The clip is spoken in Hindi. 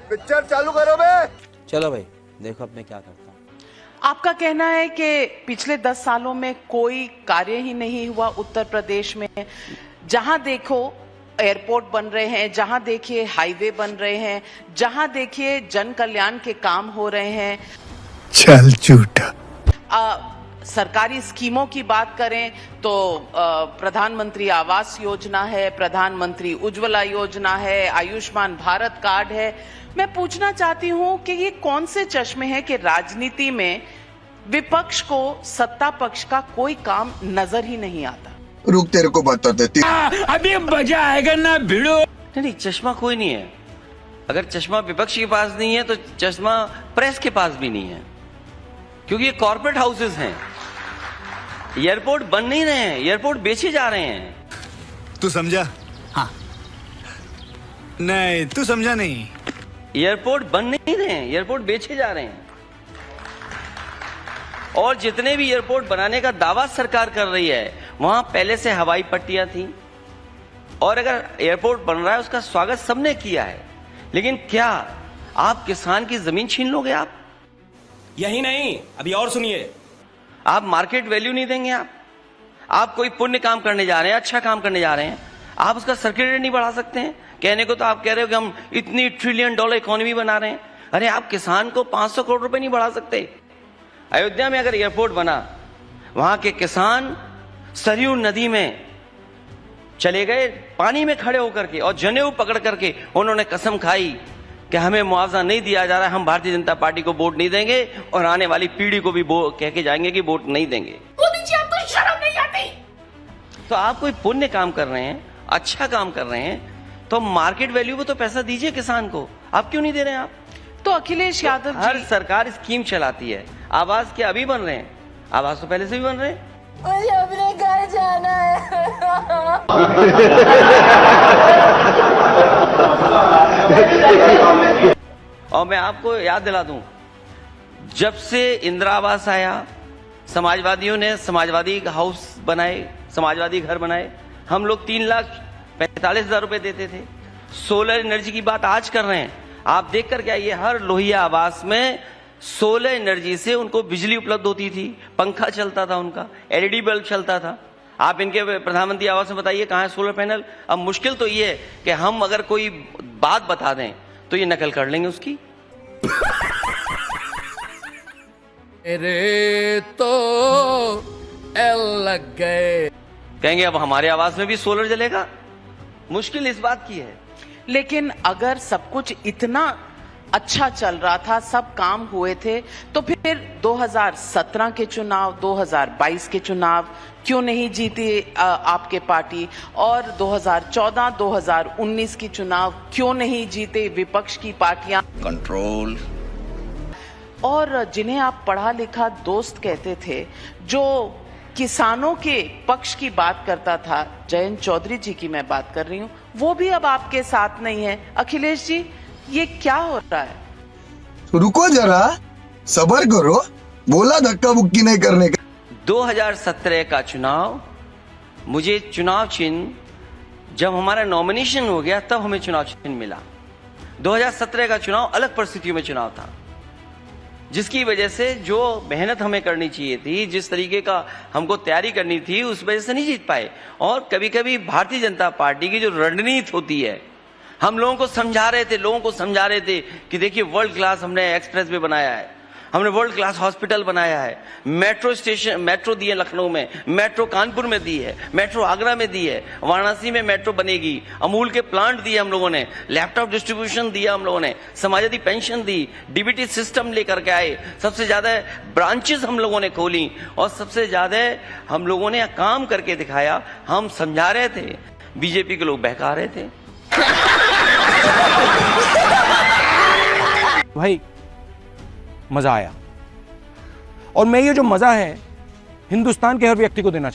पिक्चर चालू करो बे। चलो भाई देखो अब मैं क्या करता हूँ। आपका कहना है कि पिछले 10 सालों में कोई कार्य ही नहीं हुआ उत्तर प्रदेश में। जहां देखो एयरपोर्ट बन रहे हैं, जहां देखिए हाईवे बन रहे हैं, जहां देखिए जन कल्याण के काम हो रहे हैं। चल झूठा। सरकारी स्कीमों की बात करें तो प्रधानमंत्री आवास योजना है, प्रधानमंत्री उज्ज्वला योजना है, आयुष्मान भारत कार्ड है। मैं पूछना चाहती हूं कि ये कौन से चश्मे हैं कि राजनीति में विपक्ष को सत्ता पक्ष का कोई काम नजर ही नहीं आता। रुक तेरे को बता देती। अभी मजा आएगा ना भिड़ो। नहीं, चश्मा कोई नहीं है। अगर चश्मा विपक्ष के पास नहीं है तो चश्मा प्रेस के पास भी नहीं है, क्योंकि ये कॉर्पोरेट हाउसेस हैं। एयरपोर्ट बन नहीं रहे हैं, एयरपोर्ट बेचे जा रहे हैं। तू समझा? हाँ। नहीं तू समझा नहीं। एयरपोर्ट बन नहीं रहे हैं, एयरपोर्ट बेचे जा रहे हैं। और जितने भी एयरपोर्ट बनाने का दावा सरकार कर रही है, वहां पहले से हवाई पट्टियां थी। और अगर एयरपोर्ट बन रहा है उसका स्वागत सबने किया है, लेकिन क्या आप किसान की जमीन छीन लोगे? आप यही नहीं, अभी और सुनिए। आप मार्केट वैल्यू नहीं देंगे। आप कोई पुण्य काम करने जा रहे हैं, अच्छा काम करने जा रहे हैं, आप उसका सर्किट रेट नहीं बढ़ा सकते हैं। कहने को तो आप कह रहे हो कि हम इतनी $1 ट्रिलियन इकोनॉमी बना रहे हैं। अरे आप किसान को 500 करोड़ रुपए नहीं बढ़ा सकते। अयोध्या में अगर एयरपोर्ट बना, वहां के किसान सरयू नदी में चले गए, पानी में खड़े होकर के, और जनेऊ पकड़ करके उन्होंने कसम खाई कि हमें मुआवजा नहीं दिया जा रहा है, हम भारतीय जनता पार्टी को वोट नहीं देंगे और आने वाली पीढ़ी को भी कह के जाएंगे कि वोट नहीं देंगे। मोदी जी आपको शर्म नहीं आती? तो आप कोई पुण्य काम कर रहे हैं, अच्छा काम कर रहे हैं, तो मार्केट वैल्यू पे तो पैसा दीजिए किसान को। आप क्यों नहीं दे रहे हैं? आप तो अखिलेश यादव जी, हर सरकार स्कीम चलाती है। आवास के अभी बन रहे हैं, आवास तो पहले से भी बन रहे हैं। मुझे अपने घर जाना है। और मैं आपको याद दिला दूं, जब से इंदिरा आवास आया, समाजवादियों ने समाजवादी हाउस बनाए, समाजवादी घर बनाए। हम लोग 3,45,000 रुपए देते थे। सोलर एनर्जी की बात आज कर रहे हैं। आप देख कर क्या, ये हर लोहिया आवास में सोलर एनर्जी से उनको बिजली उपलब्ध होती थी, पंखा चलता था, उनका LED बल्ब चलता था। आप इनके प्रधानमंत्री आवास में बताइए कहाँ है सोलर पैनल? अब मुश्किल तो ये है कि हम अगर कोई बात बता दें तो ये नकल कर लेंगे उसकी। अरे तो एल लग गए, कहेंगे अब हमारे आवास में भी सोलर जलेगा। मुश्किल इस बात की है। लेकिन अगर सब कुछ इतना अच्छा चल रहा था, सब काम हुए थे, तो फिर 2017 के चुनाव, 2022 के चुनाव क्यों नहीं जीती आपके पार्टी? और 2014, 2019 की चुनाव क्यों नहीं जीते विपक्ष की पार्टियां? कंट्रोल। और जिन्हें आप पढ़ा लिखा दोस्त कहते थे, जो किसानों के पक्ष की बात करता था, जयंत चौधरी जी की मैं बात कर रही हूं, वो भी अब आपके साथ नहीं है। अखिलेश जी, ये क्या हो रहा है? रुको जरा, सब्र करो। बोला धक्का बुक्की नहीं करने का। 2017 का चुनाव, मुझे चुनाव चिन्ह जब हमारा नॉमिनेशन हो गया तब हमें चुनाव चिन्ह मिला। 2017 का चुनाव अलग परिस्थितियों में चुनाव था, जिसकी वजह से जो मेहनत हमें करनी चाहिए थी, जिस तरीके का हमको तैयारी करनी थी, उस वजह से नहीं जीत पाए। और कभी कभी भारतीय जनता पार्टी की जो रणनीति होती है, हम लोगों को समझा रहे थे कि देखिए वर्ल्ड क्लास हमने एक्सप्रेस वे बनाया है, हमने वर्ल्ड क्लास हॉस्पिटल बनाया है, मेट्रो स्टेशन, मेट्रो दी है लखनऊ में, मेट्रो कानपुर में दी है, मेट्रो आगरा में दी है, वाराणसी में मेट्रो बनेगी, अमूल के प्लांट दिए हम लोगों ने, लैपटॉप डिस्ट्रीब्यूशन दिया हम लोगों ने, समाजवादी पेंशन दी, DBT सिस्टम लेकर के आए, सबसे ज्यादा ब्रांचेस हम लोगों ने खोली और सबसे ज्यादा हम लोगों ने काम करके दिखाया। हम समझा रहे थे, बीजेपी के लोग बहका रहे थे। भाई मजा आया, और मैं ये जो मजा है हिंदुस्तान के हर व्यक्ति को देना चाहता हूं।